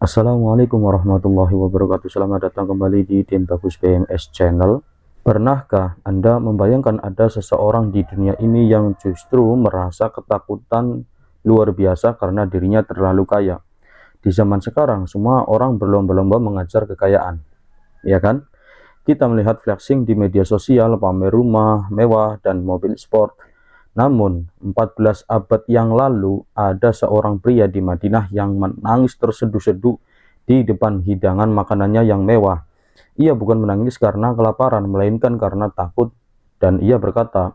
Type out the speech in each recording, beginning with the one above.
Assalamualaikum warahmatullahi wabarakatuh. Selamat datang kembali di Din Bagus BMS Channel. Pernahkah Anda membayangkan ada seseorang di dunia ini yang justru merasa ketakutan luar biasa karena dirinya terlalu kaya? Di zaman sekarang, semua orang berlomba-lomba mengejar kekayaan, ya kan? Kita melihat flexing di media sosial, pamer rumah mewah dan mobil sport. Namun, 14 abad yang lalu, ada seorang pria di Madinah yang menangis terseduh-seduh di depan hidangan makanannya yang mewah. Ia bukan menangis karena kelaparan, melainkan karena takut. Dan ia berkata,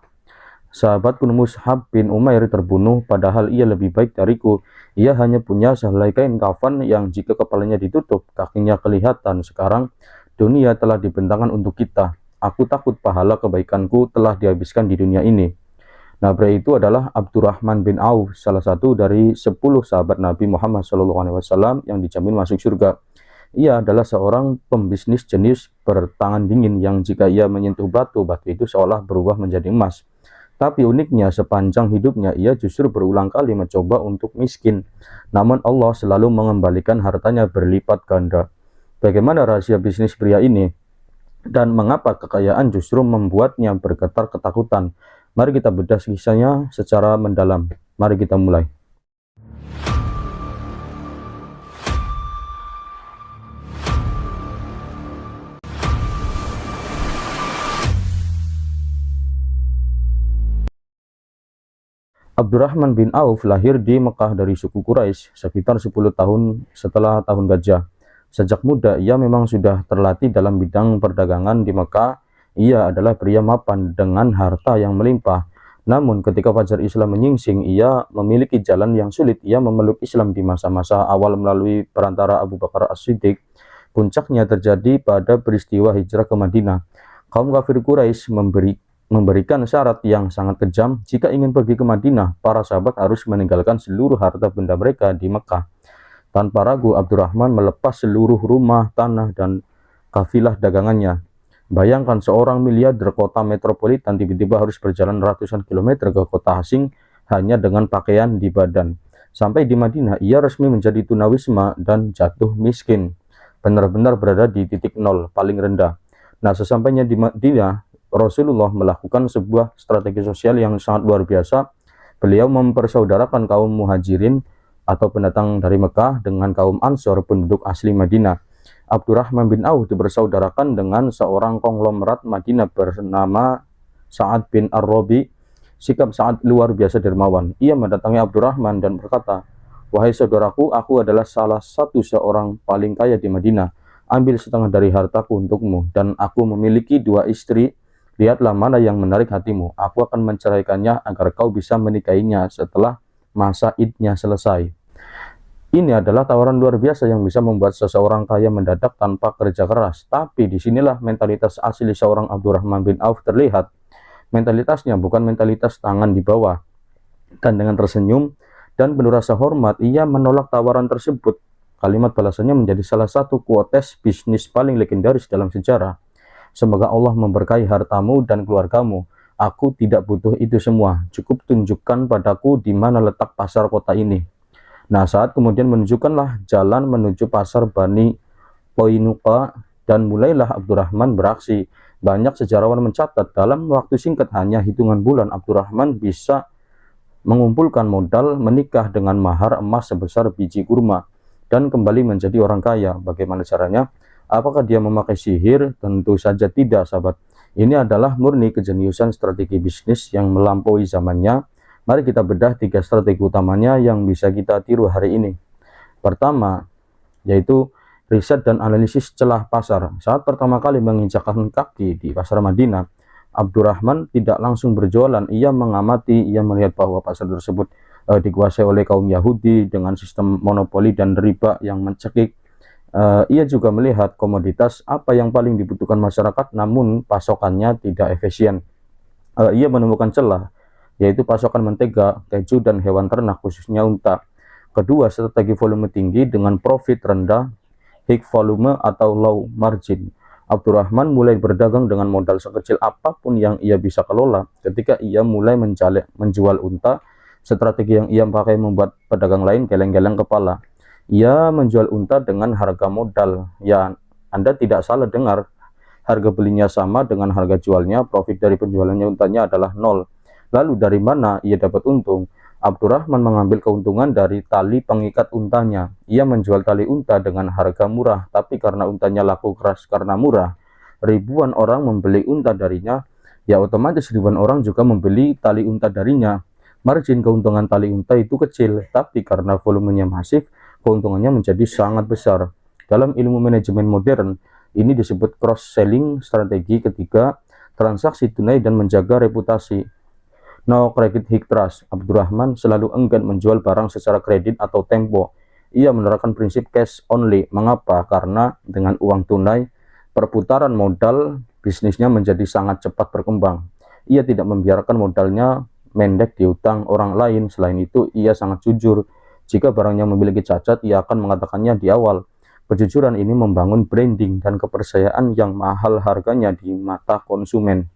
"Sahabatku Mus'hab bin Umair terbunuh, padahal ia lebih baik dariku. Ia hanya punya sehelai kain kafan yang jika kepalanya ditutup, kakinya kelihatan. Sekarang, dunia telah dibentangkan untuk kita. Aku takut pahala kebaikanku telah dihabiskan di dunia ini." Nah, pria itu adalah Abdurrahman bin Auf, salah satu dari 10 sahabat Nabi Muhammad SAW yang dijamin masuk surga. Ia adalah seorang pembisnis jenis bertangan dingin yang jika ia menyentuh batu, batu itu seolah berubah menjadi emas. Tapi uniknya, sepanjang hidupnya ia justru berulang kali mencoba untuk miskin. Namun Allah selalu mengembalikan hartanya berlipat ganda. Bagaimana rahasia bisnis pria ini? Dan mengapa kekayaan justru membuatnya bergetar ketakutan? Mari kita bedah kisahnya secara mendalam. Mari kita mulai. Abdurrahman bin Auf lahir di Mekah dari suku Quraisy sekitar 10 tahun setelah tahun gajah. Sejak muda ia memang sudah terlatih dalam bidang perdagangan di Mekah. Ia adalah pria mapan dengan harta yang melimpah. Namun ketika fajar Islam menyingsing, ia memiliki jalan yang sulit. Ia memeluk Islam di masa-masa awal melalui perantara Abu Bakar As-Siddiq. Puncaknya terjadi pada peristiwa hijrah ke Madinah. Kaum kafir Quraisy memberikan syarat yang sangat kejam. Jika ingin pergi ke Madinah, para sahabat harus meninggalkan seluruh harta benda mereka di Mekah. Tanpa ragu, Abdurrahman melepas seluruh rumah, tanah, dan kafilah dagangannya. Bayangkan seorang miliarder kota metropolitan tiba-tiba harus berjalan ratusan kilometer ke kota asing hanya dengan pakaian di badan. Sampai di Madinah, ia resmi menjadi tunawisma dan jatuh miskin. Benar-benar berada di titik nol, paling rendah. Nah, sesampainya di Madinah, Rasulullah melakukan sebuah strategi sosial yang sangat luar biasa. Beliau mempersaudarakan kaum muhajirin atau pendatang dari Mekah dengan kaum Ansor, penduduk asli Madinah. Abdurrahman bin Auf bersaudarakan dengan seorang konglomerat Madinah bernama Sa'ad bin Ar-Rabi. Sikap Sa'ad luar biasa dermawan. Ia mendatangi Abdurrahman dan berkata, "Wahai saudaraku, aku adalah salah satu seorang paling kaya di Madinah. Ambil setengah dari hartaku untukmu, dan aku memiliki 2 istri. Lihatlah mana yang menarik hatimu. Aku akan menceraikannya agar kau bisa menikahinya setelah masa idnya selesai." Ini adalah tawaran luar biasa yang bisa membuat seseorang kaya mendadak tanpa kerja keras. Tapi disinilah mentalitas asli seorang Abdurrahman bin Auf terlihat. Mentalitasnya bukan mentalitas tangan di bawah. Dan dengan tersenyum dan penuh rasa hormat, ia menolak tawaran tersebut. Kalimat balasannya menjadi salah satu quotes bisnis paling legendaris dalam sejarah. "Semoga Allah memberkahi hartamu dan keluargamu. Aku tidak butuh itu semua. Cukup tunjukkan padaku di mana letak pasar kota ini." Nah, saat kemudian menunjukkanlah jalan menuju pasar Bani Qainuqa, dan mulailah Abdurrahman beraksi. Banyak sejarawan mencatat dalam waktu singkat, hanya hitungan bulan, Abdurrahman bisa mengumpulkan modal menikah dengan mahar emas sebesar biji kurma dan kembali menjadi orang kaya. Bagaimana caranya? Apakah dia memakai sihir? Tentu saja tidak, sahabat. Ini adalah murni kejeniusan strategi bisnis yang melampaui zamannya. Mari kita bedah 3 strategi utamanya yang bisa kita tiru hari ini. Pertama, yaitu riset dan analisis celah pasar. Saat pertama kali menginjakkan kaki di pasar Madinah, Abdurrahman tidak langsung berjualan. Ia mengamati, ia melihat bahwa pasar tersebut dikuasai oleh kaum Yahudi dengan sistem monopoli dan riba yang mencekik. Ia juga melihat komoditas apa yang paling dibutuhkan masyarakat, namun pasokannya tidak efisien. Ia menemukan celah, yaitu pasokan mentega, keju, dan hewan ternak, khususnya unta. Kedua, strategi volume tinggi dengan profit rendah, high volume atau low margin. Abdurrahman mulai berdagang dengan modal sekecil apapun yang ia bisa kelola. Ketika ia mulai menjual unta, strategi yang ia pakai membuat pedagang lain geleng-geleng kepala. Ia menjual unta dengan harga modal. Ya, Anda tidak salah dengar. Harga belinya sama dengan harga jualnya, profit dari penjualannya untanya adalah nol. Lalu dari mana ia dapat untung? Abdurrahman mengambil keuntungan dari tali pengikat untanya. Ia menjual tali unta dengan harga murah, tapi karena untanya laku keras karena murah, ribuan orang membeli unta darinya. Ya, otomatis ribuan orang juga membeli tali unta darinya. Margin keuntungan tali unta itu kecil, tapi karena volumenya masif, keuntungannya menjadi sangat besar. Dalam ilmu manajemen modern, ini disebut cross-selling strategi ketiga, transaksi tunai dan menjaga reputasi. No credit high trust. Abdurrahman selalu enggan menjual barang secara kredit atau tempo. Ia menerapkan prinsip cash only. Mengapa? Karena dengan uang tunai, perputaran modal bisnisnya menjadi sangat cepat berkembang. Ia tidak membiarkan modalnya mendek di utang orang lain. Selain itu, ia sangat jujur. Jika barangnya memiliki cacat, ia akan mengatakannya di awal. Kejujuran ini membangun branding dan kepercayaan yang mahal harganya di mata konsumen.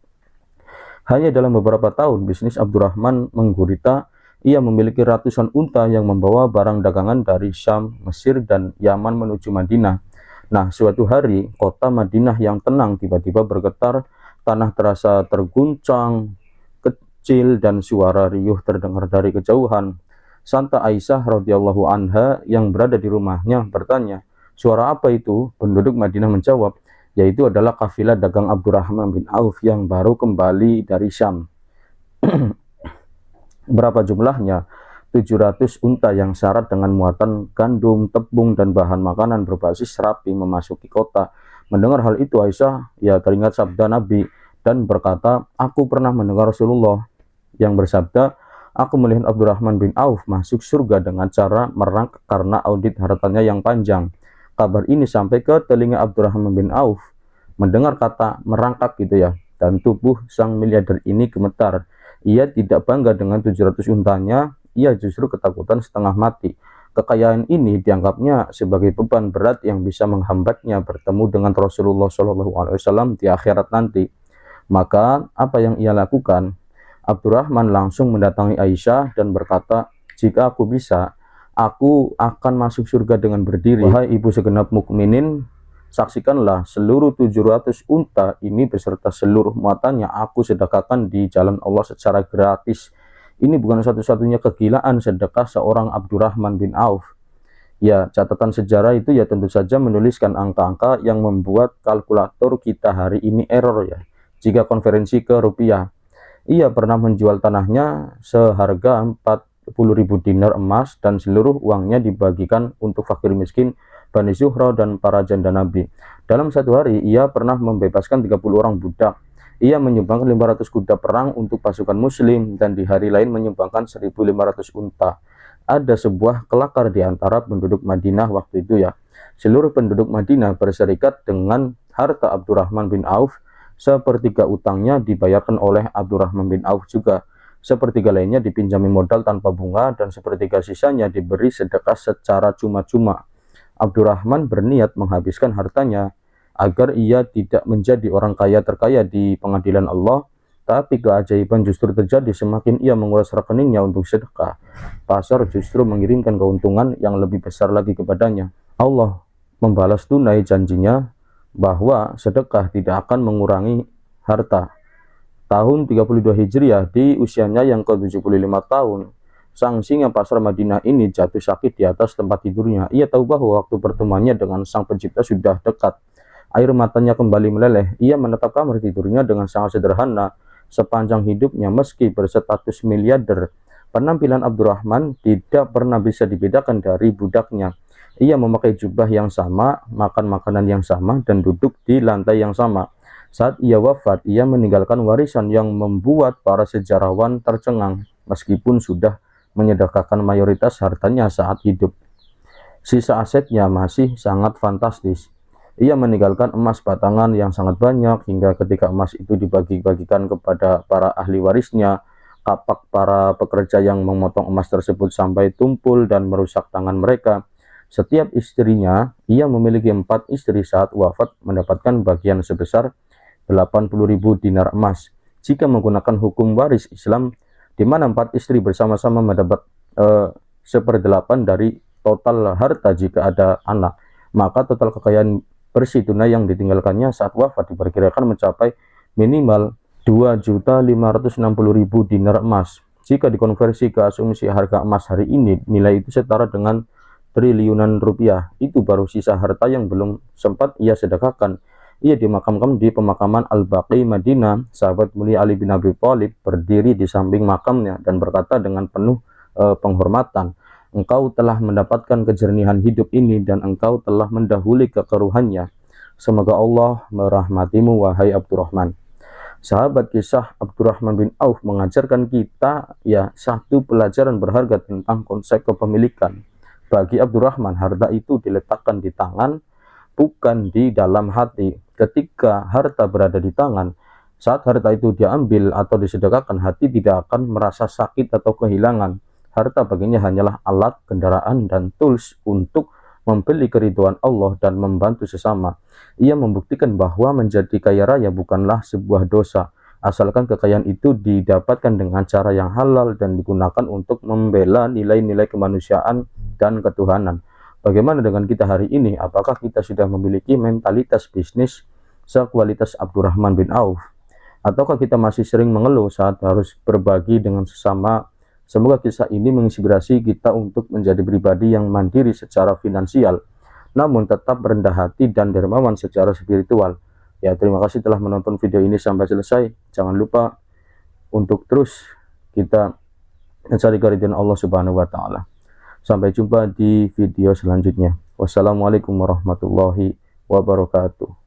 Hanya dalam beberapa tahun bisnis Abdurrahman menggurita. Ia memiliki ratusan unta yang membawa barang dagangan dari Syam, Mesir, dan Yaman menuju Madinah. Nah, suatu hari kota Madinah yang tenang tiba-tiba bergetar, tanah terasa terguncang kecil dan suara riuh terdengar dari kejauhan. Santa Aisyah radhiyallahu anha yang berada di rumahnya bertanya, "Suara apa itu?" Penduduk Madinah menjawab, yaitu adalah kafilah dagang Abdurrahman bin Auf yang baru kembali dari Syam. Berapa jumlahnya? 700 unta yang syarat dengan muatan gandum, tepung, dan bahan makanan berbasis serapi memasuki kota. Mendengar hal itu, Aisyah teringat sabda Nabi dan berkata, "Aku pernah mendengar Rasulullah yang bersabda, aku melihat Abdurrahman bin Auf masuk surga dengan cara merangkak karena audit hartanya yang panjang." Kabar ini sampai ke telinga Abdurrahman bin Auf. Mendengar kata merangkak dan tubuh sang miliarder ini gemetar. Ia tidak bangga dengan 700 untanya, ia justru ketakutan setengah mati. Kekayaan ini dianggapnya sebagai beban berat yang bisa menghambatnya bertemu dengan Rasulullah SAW di akhirat nanti. Maka apa yang ia lakukan? Abdurrahman langsung mendatangi Aisyah dan berkata, "Jika aku bisa, aku akan masuk surga dengan berdiri. Wahai ibu segenap mukminin, saksikanlah seluruh 700 unta ini beserta seluruh muatannya aku sedekahkan di jalan Allah secara gratis." Ini bukan satu-satunya kegilaan sedekah seorang Abdurrahman bin Auf. Ya, catatan sejarah itu tentu saja menuliskan angka-angka yang membuat kalkulator kita hari ini error jika konversi ke rupiah. Ia pernah menjual tanahnya seharga 40.000 dinar emas dan seluruh uangnya dibagikan untuk fakir miskin, Bani Zuhra, dan para janda Nabi. Dalam satu hari, ia pernah membebaskan 30 orang budak. Ia menyumbangkan 500 kuda perang untuk pasukan muslim dan di hari lain menyumbangkan 1.500 unta. Ada sebuah kelakar di antara penduduk Madinah waktu itu Seluruh penduduk Madinah berserikat dengan harta Abdurrahman bin Auf. Sepertiga utangnya dibayarkan oleh Abdurrahman bin Auf juga. Sepertiga lainnya dipinjami modal tanpa bunga dan sepertiga sisanya diberi sedekah secara cuma-cuma. Abdurrahman berniat menghabiskan hartanya agar ia tidak menjadi orang kaya terkaya di pengadilan Allah. Tapi keajaiban justru terjadi semakin ia menguras rekeningnya untuk sedekah. Pasar justru mengirimkan keuntungan yang lebih besar lagi kepadanya. Allah membalas tunai janjinya bahwa sedekah tidak akan mengurangi harta. Tahun 32 Hijriah, di usianya yang ke-75 tahun, sang singa pasar Madinah ini jatuh sakit di atas tempat tidurnya. Ia tahu bahwa waktu pertemuannya dengan sang pencipta sudah dekat. Air matanya kembali meleleh. Ia menatap kamar tidurnya dengan sangat sederhana sepanjang hidupnya meski berstatus miliarder. Penampilan Abdurrahman tidak pernah bisa dibedakan dari budaknya. Ia memakai jubah yang sama, makan makanan yang sama, dan duduk di lantai yang sama. Saat ia wafat, ia meninggalkan warisan yang membuat para sejarawan tercengang, meskipun sudah menyedekahkan mayoritas hartanya saat hidup. Sisa asetnya masih sangat fantastis. Ia meninggalkan emas batangan yang sangat banyak, hingga ketika emas itu dibagi-bagikan kepada para ahli warisnya, kapak para pekerja yang memotong emas tersebut sampai tumpul dan merusak tangan mereka. Setiap istrinya, ia memiliki 4 istri saat wafat mendapatkan bagian sebesar 80.000 dinar emas. Jika menggunakan hukum waris Islam, di mana 4 istri bersama-sama mendapat 1/8 dari total harta jika ada anak, maka total kekayaan bersih tunai yang ditinggalkannya saat wafat diperkirakan mencapai minimal 2.560.000 dinar emas. Jika dikonversi ke asumsi harga emas hari ini, nilai itu setara dengan triliunan rupiah. Itu baru sisa harta yang belum sempat ia sedekahkan. Ia dimakamkan di pemakaman Al-Baqi Madinah. Sahabat mulia Ali bin Abi Thalib berdiri di samping makamnya dan berkata dengan penuh penghormatan, "Engkau telah mendapatkan kejernihan hidup ini dan engkau telah mendahului kekeruhannya. Semoga Allah merahmatimu wahai Abdurrahman." Sahabat kisah Abdurrahman bin Auf mengajarkan kita satu pelajaran berharga tentang konsep kepemilikan. Bagi Abdurrahman, harta itu diletakkan di tangan, bukan di dalam hati. Ketika harta berada di tangan, saat harta itu diambil atau disedekahkan, hati tidak akan merasa sakit atau kehilangan. Harta baginya hanyalah alat, kendaraan, dan tools untuk membeli keridhaan Allah dan membantu sesama. Ia membuktikan bahwa menjadi kaya raya bukanlah sebuah dosa, asalkan kekayaan itu didapatkan dengan cara yang halal dan digunakan untuk membela nilai-nilai kemanusiaan dan ketuhanan. Bagaimana dengan kita hari ini? Apakah kita sudah memiliki mentalitas bisnis sekualitas Abdurrahman bin Auf? Ataukah kita masih sering mengeluh saat harus berbagi dengan sesama? Semoga kisah ini menginspirasi kita untuk menjadi pribadi yang mandiri secara finansial, namun tetap rendah hati dan dermawan secara spiritual. Ya, terima kasih telah menonton video ini sampai selesai. Jangan lupa untuk terus kita mencari keridhaan Allah Subhanahu wa Ta'ala. Sampai jumpa di video selanjutnya. Wassalamualaikum warahmatullahi wabarakatuh.